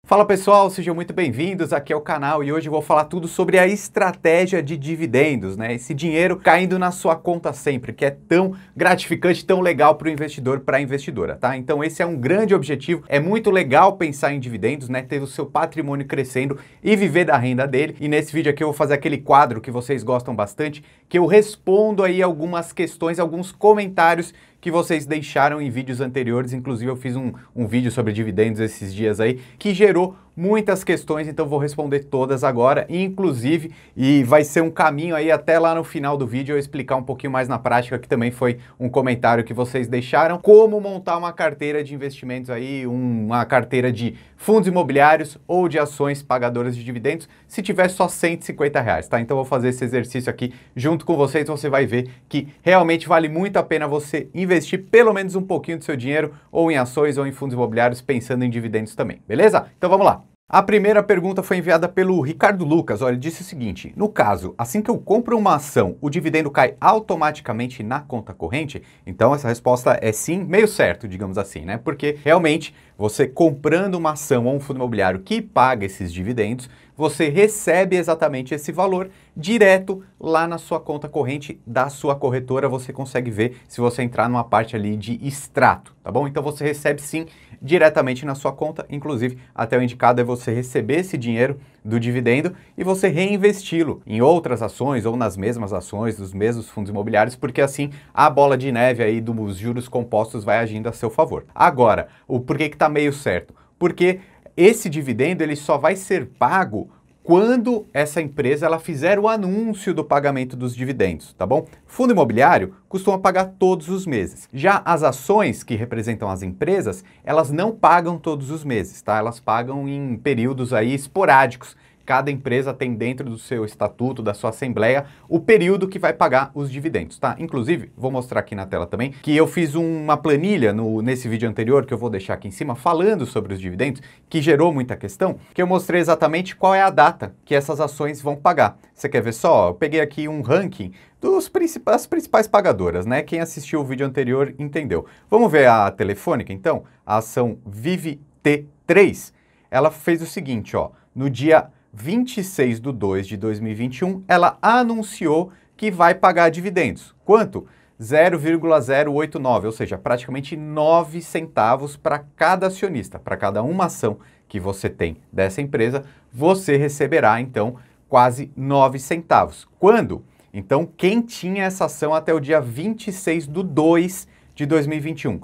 Fala pessoal, sejam muito bem-vindos aqui ao canal e hoje eu vou falar tudo sobre a estratégia de dividendos, né? Esse dinheiro caindo na sua conta sempre, que é tão gratificante, tão legal para o investidor, para a investidora, tá? Então esse é um grande objetivo, é muito legal pensar em dividendos, né? Ter o seu patrimônio crescendo e viver da renda dele. E nesse vídeo aqui eu vou fazer aquele quadro que vocês gostam bastante, que eu respondo aí algumas questões, alguns comentários que vocês deixaram em vídeos anteriores. Inclusive eu fiz um vídeo sobre dividendos esses dias aí, que gerou muitas questões, então vou responder todas agora, inclusive, e vai ser um caminho aí até lá no final do vídeo eu explicar um pouquinho mais na prática, que também foi um comentário que vocês deixaram, como montar uma carteira de investimentos aí, uma carteira de fundos imobiliários ou de ações pagadoras de dividendos, se tiver só R$150, tá? Então eu vou fazer esse exercício aqui junto com vocês, você vai ver que realmente vale muito a pena você investir pelo menos um pouquinho do seu dinheiro ou em ações ou em fundos imobiliários, pensando em dividendos também, beleza? Então vamos lá. A primeira pergunta foi enviada pelo Ricardo Lucas. Olha, ele disse o seguinte: no caso, assim que eu compro uma ação, o dividendo cai automaticamente na conta corrente? Então essa resposta é sim, meio certo, digamos assim, né? Porque realmente você comprando uma ação ou um fundo imobiliário que paga esses dividendos, você recebe exatamente esse valor direto lá na sua conta corrente da sua corretora. Você consegue ver se você entrar numa parte ali de extrato, tá bom? Então você recebe sim diretamente na sua conta, inclusive até o indicado é você receber esse dinheiro do dividendo e você reinvesti-lo em outras ações ou nas mesmas ações dos mesmos fundos imobiliários, porque assim a bola de neve aí dos juros compostos vai agindo a seu favor. Agora, o porquê que tá meio certo? Porque esse dividendo ele só vai ser pago quando essa empresa ela fizer o anúncio do pagamento dos dividendos, tá bom? Fundo imobiliário costuma pagar todos os meses. Já as ações que representam as empresas, elas não pagam todos os meses, tá? Elas pagam em períodos aí esporádicos. Cada empresa tem dentro do seu estatuto, da sua assembleia, o período que vai pagar os dividendos, tá? Inclusive, vou mostrar aqui na tela também, que eu fiz uma planilha nesse vídeo anterior, que eu vou deixar aqui em cima, falando sobre os dividendos, que gerou muita questão, que eu mostrei exatamente qual é a data que essas ações vão pagar. Você quer ver só? Eu peguei aqui um ranking das principais pagadoras, né? Quem assistiu o vídeo anterior entendeu. Vamos ver a Telefônica, então? A ação Vive T3, ela fez o seguinte, ó, no dia 26/2 de 2021, ela anunciou que vai pagar dividendos. Quanto? 0,089, ou seja, praticamente 9 centavos para cada acionista. Para cada uma ação que você tem dessa empresa, você receberá, então, quase 9 centavos. Quando? Então, quem tinha essa ação até o dia 26/2 de 2021,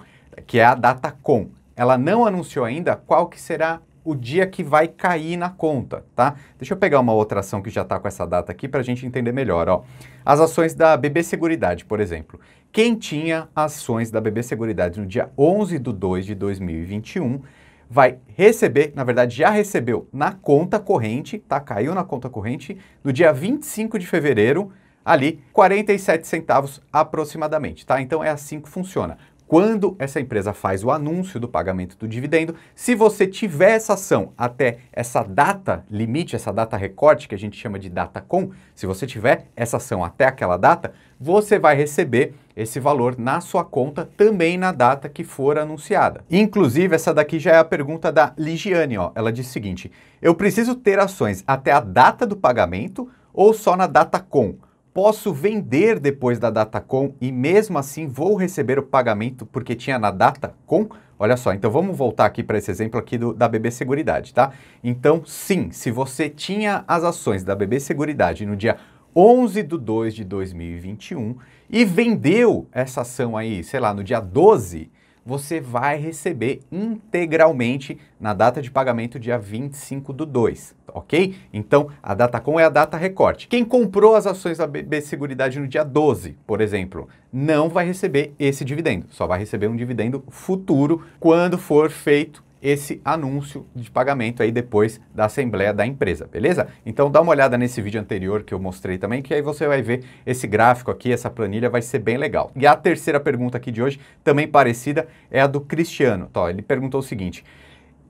que é a data com, ela não anunciou ainda qual que será o dia que vai cair na conta, tá? Deixa eu pegar uma outra ação que já está com essa data aqui para a gente entender melhor, ó. As ações da BB Seguridade, por exemplo. Quem tinha ações da BB Seguridade no dia 11/2 de 2021 vai receber, na verdade já recebeu na conta corrente, tá? Caiu na conta corrente no dia 25 de fevereiro, ali 47 centavos aproximadamente, tá? Então é assim que funciona. Quando essa empresa faz o anúncio do pagamento do dividendo, se você tiver essa ação até essa data limite, essa data recorte, que a gente chama de data com, se você tiver essa ação até aquela data, você vai receber esse valor na sua conta também na data que for anunciada. Inclusive, essa daqui já é a pergunta da Ligiane, ó. Ela diz o seguinte: eu preciso ter ações até a data do pagamento ou só na data com? Posso vender depois da data com e mesmo assim vou receber o pagamento porque tinha na data com? Olha só, então vamos voltar aqui para esse exemplo aqui da BB Seguridade, tá? Então, sim, se você tinha as ações da BB Seguridade no dia 11/2 de 2021 e vendeu essa ação aí, sei lá, no dia 12, você vai receber integralmente na data de pagamento dia 25/2, ok? Então, a data com é a data recorte. Quem comprou as ações da BB Seguridade no dia 12, por exemplo, não vai receber esse dividendo, só vai receber um dividendo futuro quando for feito esse anúncio de pagamento aí depois da assembleia da empresa, beleza? Então dá uma olhada nesse vídeo anterior que eu mostrei também, que aí você vai ver esse gráfico aqui, essa planilha vai ser bem legal. E a terceira pergunta aqui de hoje, também parecida, é a do Cristiano. Então, ele perguntou o seguinte: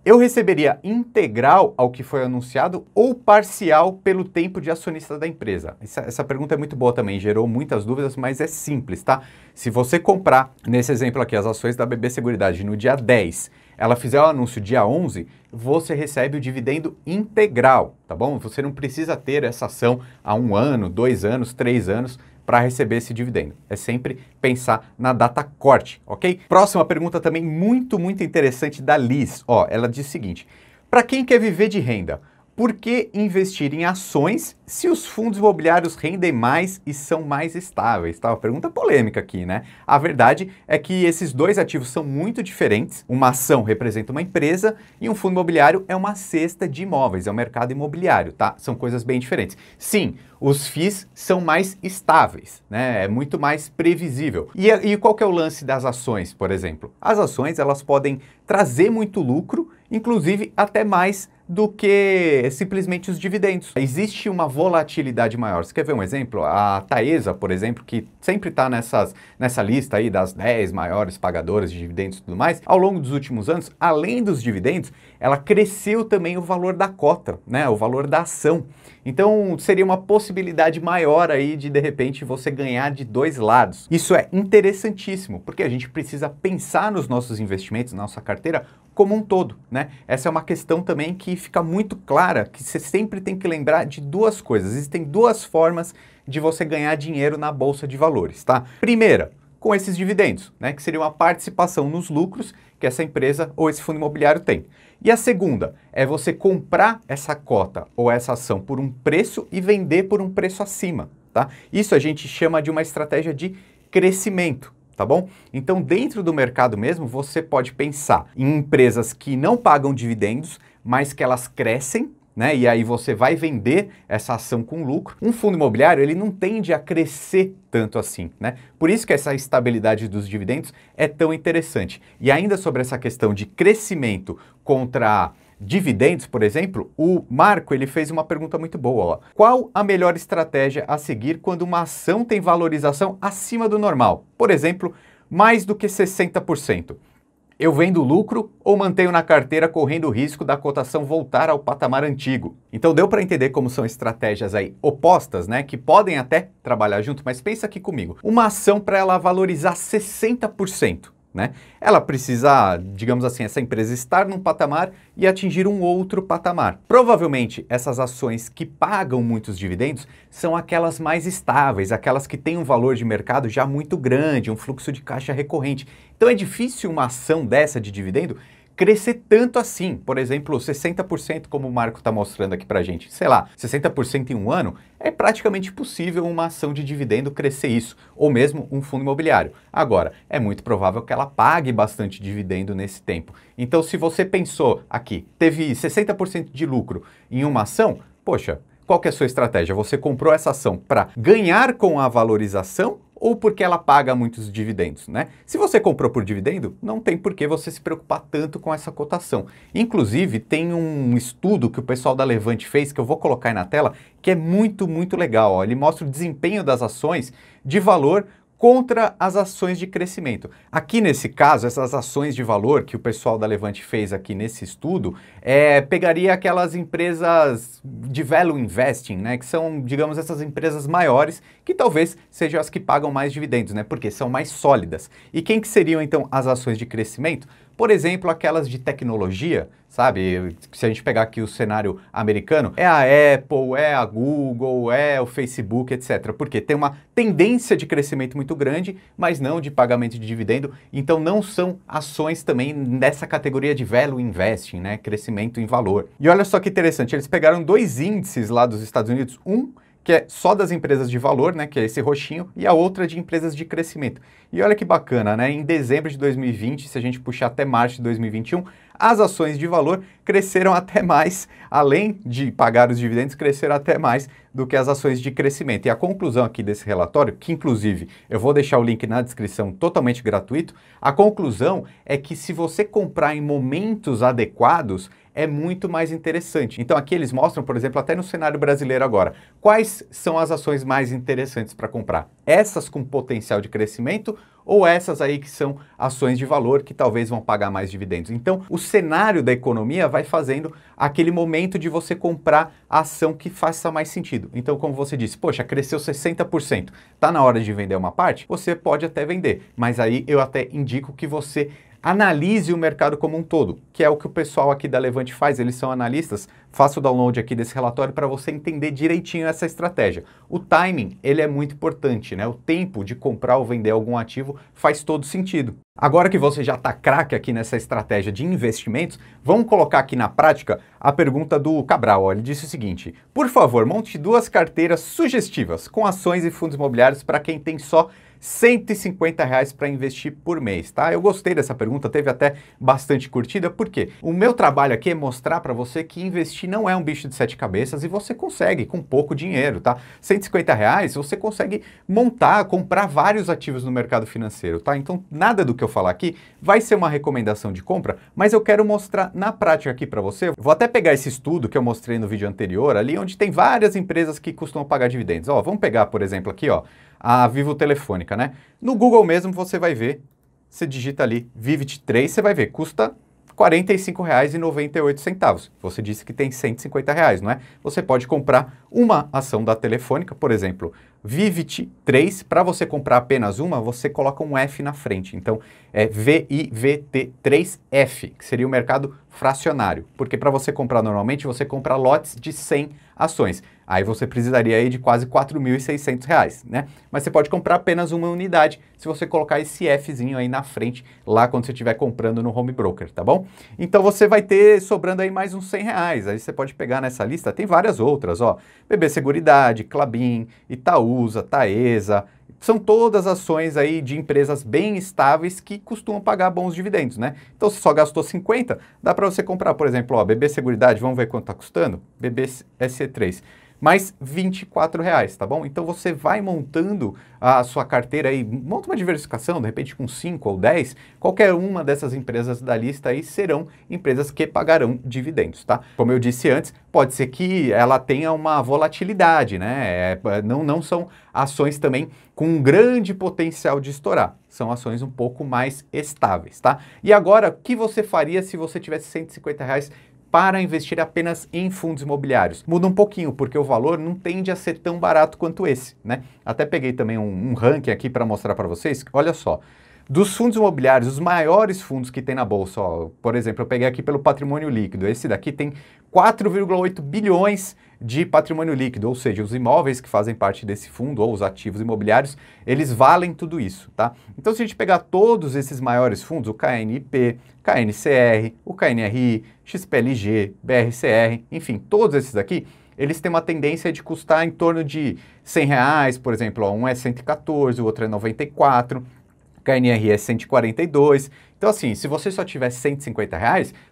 eu receberia integral ao que foi anunciado ou parcial pelo tempo de acionista da empresa? Essa pergunta é muito boa também, gerou muitas dúvidas, mas é simples, tá? Se você comprar, nesse exemplo aqui, as ações da BB Seguridade no dia 10, ela fizer o anúncio dia 11, você recebe o dividendo integral, tá bom? Você não precisa ter essa ação há 1 ano, 2 anos, 3 anos para receber esse dividendo. É sempre pensar na data corte, ok? Próxima pergunta também muito interessante da Liz. Ó, ela diz o seguinte: para quem quer viver de renda, por que investir em ações se os fundos imobiliários rendem mais e são mais estáveis? Tá? Uma pergunta polêmica aqui, né? A verdade é que esses dois ativos são muito diferentes. Uma ação representa uma empresa e um fundo imobiliário é uma cesta de imóveis, é o mercado imobiliário, tá? São coisas bem diferentes. Sim, os FIIs são mais estáveis, né? É muito mais previsível. E qual que é o lance das ações, por exemplo? As ações, elas podem trazer muito lucro, inclusive até mais do que simplesmente os dividendos. Existe uma volatilidade maior. Você quer ver um exemplo? A Taesa, por exemplo, que sempre está nessa lista aí das 10 maiores pagadoras de dividendos e tudo mais, ao longo dos últimos anos, além dos dividendos, ela cresceu também o valor da cota, né? O valor da ação. Então, seria uma possibilidade maior aí de repente, você ganhar de dois lados. Isso é interessantíssimo, porque a gente precisa pensar nos nossos investimentos, na nossa carteira, como um todo, né? Essa é uma questão também que fica muito clara, que você sempre tem que lembrar de duas coisas. Existem duas formas de você ganhar dinheiro na Bolsa de Valores, tá? Primeira, com esses dividendos, né? Que seria uma participação nos lucros que essa empresa ou esse fundo imobiliário tem. E a segunda é você comprar essa cota ou essa ação por um preço e vender por um preço acima, tá? Isso a gente chama de uma estratégia de crescimento. Tá bom? Então, dentro do mercado mesmo, você pode pensar em empresas que não pagam dividendos, mas que elas crescem, né? E aí você vai vender essa ação com lucro. Um fundo imobiliário, ele não tende a crescer tanto assim, né? Por isso que essa estabilidade dos dividendos é tão interessante. E ainda sobre essa questão de crescimento contra dividendos, por exemplo, o Marco ele fez uma pergunta muito boa. Ó. Qual a melhor estratégia a seguir quando uma ação tem valorização acima do normal? Por exemplo, mais do que 60%. Eu vendo lucro ou mantenho na carteira correndo o risco da cotação voltar ao patamar antigo? Então deu para entender como são estratégias aí opostas, né? Que podem até trabalhar junto, mas pensa aqui comigo. Uma ação para ela valorizar 60%. Né? Ela precisa, digamos assim, essa empresa estar num patamar e atingir um outro patamar. Provavelmente, essas ações que pagam muitos dividendos são aquelas mais estáveis, aquelas que têm um valor de mercado já muito grande, um fluxo de caixa recorrente. Então é difícil uma ação dessa de dividendo crescer tanto assim, por exemplo, 60%, como o Marco está mostrando aqui para a gente, sei lá, 60% em um ano, é praticamente impossível uma ação de dividendo crescer isso, ou mesmo um fundo imobiliário. Agora, é muito provável que ela pague bastante dividendo nesse tempo. Então, se você pensou aqui, teve 60% de lucro em uma ação, poxa, qual que é a sua estratégia? Você comprou essa ação para ganhar com a valorização ou porque ela paga muitos dividendos, né? Se você comprou por dividendo, não tem por que você se preocupar tanto com essa cotação. Inclusive, tem um estudo que o pessoal da Levante fez, que eu vou colocar aí na tela, que é muito legal. Ó. Ele mostra o desempenho das ações de valor contra as ações de crescimento. Aqui nesse caso, essas ações de valor que o pessoal da Levante fez aqui nesse estudo, pegaria aquelas empresas de value investing, né, que são, digamos, essas empresas maiores, que talvez sejam as que pagam mais dividendos, né, porque são mais sólidas. E quem que seriam, então, as ações de crescimento? Por exemplo, aquelas de tecnologia, sabe? Se a gente pegar aqui o cenário americano, é a Apple, é a Google, é o Facebook, etc. Porque tem uma tendência de crescimento muito grande, mas não de pagamento de dividendo. Então não são ações também nessa categoria de value investing, né? Crescimento em valor. E olha só que interessante, eles pegaram dois índices lá dos Estados Unidos, um que é só das empresas de valor, né, que é esse roxinho, e a outra de empresas de crescimento. E olha que bacana, né, em dezembro de 2020, se a gente puxar até março de 2021, as ações de valor cresceram até mais, além de pagar os dividendos, cresceram até mais do que as ações de crescimento. E a conclusão aqui desse relatório, que inclusive eu vou deixar o link na descrição totalmente gratuito, a conclusão é que se você comprar em momentos adequados, é muito mais interessante. Então aqui eles mostram, por exemplo, até no cenário brasileiro agora, quais são as ações mais interessantes para comprar. Essas com potencial de crescimento ou essas aí que são ações de valor que talvez vão pagar mais dividendos. Então, o cenário da economia vai fazendo aquele momento de você comprar a ação que faça mais sentido. Então, como você disse, poxa, cresceu 60%, tá na hora de vender uma parte? Você pode até vender, mas aí eu até indico que você analise o mercado como um todo, que é o que o pessoal aqui da Levante faz, eles são analistas. Faça o download aqui desse relatório para você entender direitinho essa estratégia. O timing, ele é muito importante, né? O tempo de comprar ou vender algum ativo faz todo sentido. Agora que você já está craque aqui nessa estratégia de investimentos, vamos colocar aqui na prática a pergunta do Cabral. Ele disse o seguinte: por favor, monte 2 carteiras sugestivas com ações e fundos imobiliários para quem tem só R$ 150 para investir por mês, tá? Eu gostei dessa pergunta, teve até bastante curtida, porque o meu trabalho aqui é mostrar para você que investir não é um bicho de 7 cabeças e você consegue com pouco dinheiro, tá? R$ 150 você consegue montar, comprar vários ativos no mercado financeiro, tá? Então, nada do que eu falar aqui vai ser uma recomendação de compra, mas eu quero mostrar na prática aqui para você. Vou até pegar esse estudo que eu mostrei no vídeo anterior ali, onde tem várias empresas que costumam pagar dividendos. Ó, vamos pegar, por exemplo, aqui, ó, a Vivo Telefônica, né? No Google mesmo você vai ver, você digita ali Vivit 3, você vai ver, custa R$ 45,98. Você disse que tem R$ 150, não é? Você pode comprar uma ação da Telefônica, por exemplo, Vivit 3, para você comprar apenas uma, você coloca um F na frente. Então, é VIVT3F, que seria o mercado fracionário. Porque para você comprar normalmente, você compra lotes de 100 ações. Aí você precisaria aí de quase R$ 4.600, né? Mas você pode comprar apenas uma unidade se você colocar esse Fzinho aí na frente, lá quando você estiver comprando no home broker, tá bom? Então você vai ter sobrando aí mais uns R$ 100. Aí você pode pegar nessa lista, tem várias outras, ó. BB Seguridade, Klabin, Itaúsa, Taesa. São todas ações aí de empresas bem estáveis que costumam pagar bons dividendos, né? Então, se só gastou 50, dá para você comprar, por exemplo, ó, BB Seguridade, vamos ver quanto está custando? BBSE3, mais R$ 24, tá bom? Então, você vai montando a sua carteira aí, monta uma diversificação, de repente com 5 ou 10, qualquer uma dessas empresas da lista aí serão empresas que pagarão dividendos, tá? Como eu disse antes, pode ser que ela tenha uma volatilidade, né? Não são ações também com um grande potencial de estourar. São ações um pouco mais estáveis, tá? E agora, o que você faria se você tivesse R$ 150 para investir apenas em fundos imobiliários? Muda um pouquinho, porque o valor não tende a ser tão barato quanto esse, né? Até peguei também um ranking aqui para mostrar para vocês. Olha só, dos fundos imobiliários, os maiores fundos que tem na bolsa, ó, por exemplo, eu peguei aqui pelo patrimônio líquido. Esse daqui tem 4,8 bilhões de patrimônio líquido, ou seja, os imóveis que fazem parte desse fundo ou os ativos imobiliários, eles valem tudo isso, tá? Então, se a gente pegar todos esses maiores fundos, o KNIP, KNCR, o KNRI, XPLG, BRCR, enfim, todos esses aqui, eles têm uma tendência de custar em torno de R$ 100, por exemplo, ó, um é 114, o outro é 94, KNRI é 142. Então, assim, se você só tiver R$ 150,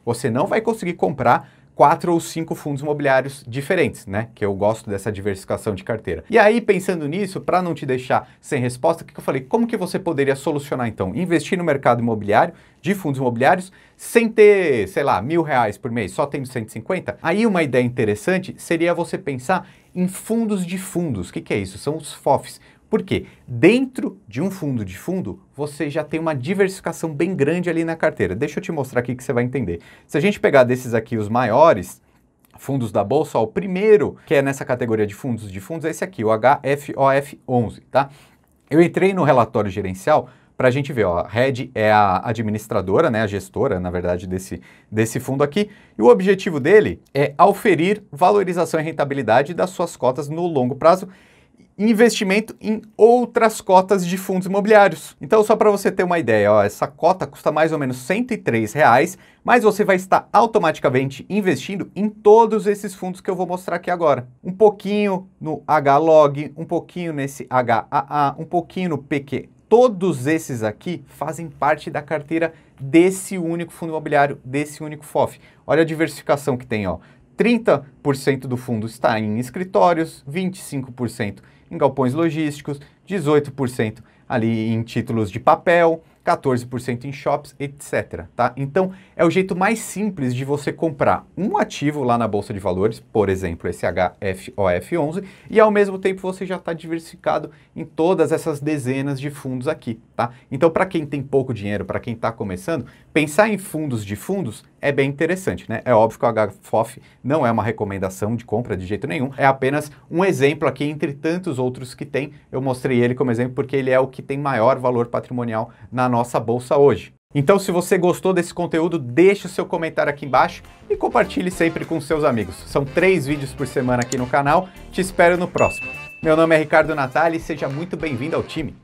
você não vai conseguir comprar 4 ou 5 fundos imobiliários diferentes, né? Que eu gosto dessa diversificação de carteira. E aí, pensando nisso, para não te deixar sem resposta, o que eu falei? Como que você poderia solucionar, então? Investir no mercado imobiliário, de fundos imobiliários, sem ter, sei lá, R$ 1.000 por mês, só tendo 150? Aí uma ideia interessante seria você pensar em fundos de fundos. O que é isso? São os FOFs. Por quê? Dentro de um fundo de fundo, você já tem uma diversificação bem grande ali na carteira. Deixa eu te mostrar aqui que você vai entender. Se a gente pegar desses aqui os maiores fundos da bolsa, ó, o primeiro que é nessa categoria de fundos, é esse aqui, o HFOF11, tá? Eu entrei no relatório gerencial para a gente ver, ó, a Red é a administradora, né, a gestora, na verdade, desse fundo aqui, e o objetivo dele é auferir valorização e rentabilidade das suas cotas no longo prazo, investimento em outras cotas de fundos imobiliários. Então, só para você ter uma ideia, ó, essa cota custa mais ou menos R$ 103, mas você vai estar automaticamente investindo em todos esses fundos que eu vou mostrar aqui agora. Um pouquinho no HLOG, um pouquinho nesse HAA, um pouquinho no PQ. Todos esses aqui fazem parte da carteira desse único fundo imobiliário, desse único FOF. Olha a diversificação que tem, ó. 30% do fundo está em escritórios, 25% em galpões logísticos, 18% ali em títulos de papel, 14% em shops, etc. Tá? Então, é o jeito mais simples de você comprar um ativo lá na Bolsa de Valores, por exemplo, esse HFOF11, e ao mesmo tempo você já está diversificado em todas essas dezenas de fundos aqui. Tá? Então, para quem tem pouco dinheiro, para quem está começando, pensar em fundos de fundos é bem interessante, né? É óbvio que o HFOF não é uma recomendação de compra de jeito nenhum, é apenas um exemplo aqui entre tantos outros que tem. Eu mostrei ele como exemplo porque ele é o que tem maior valor patrimonial na nossa bolsa hoje. Então, se você gostou desse conteúdo, deixe o seu comentário aqui embaixo e compartilhe sempre com seus amigos. São 3 vídeos por semana aqui no canal, te espero no próximo. Meu nome é Ricardo Natali e seja muito bem-vindo ao time.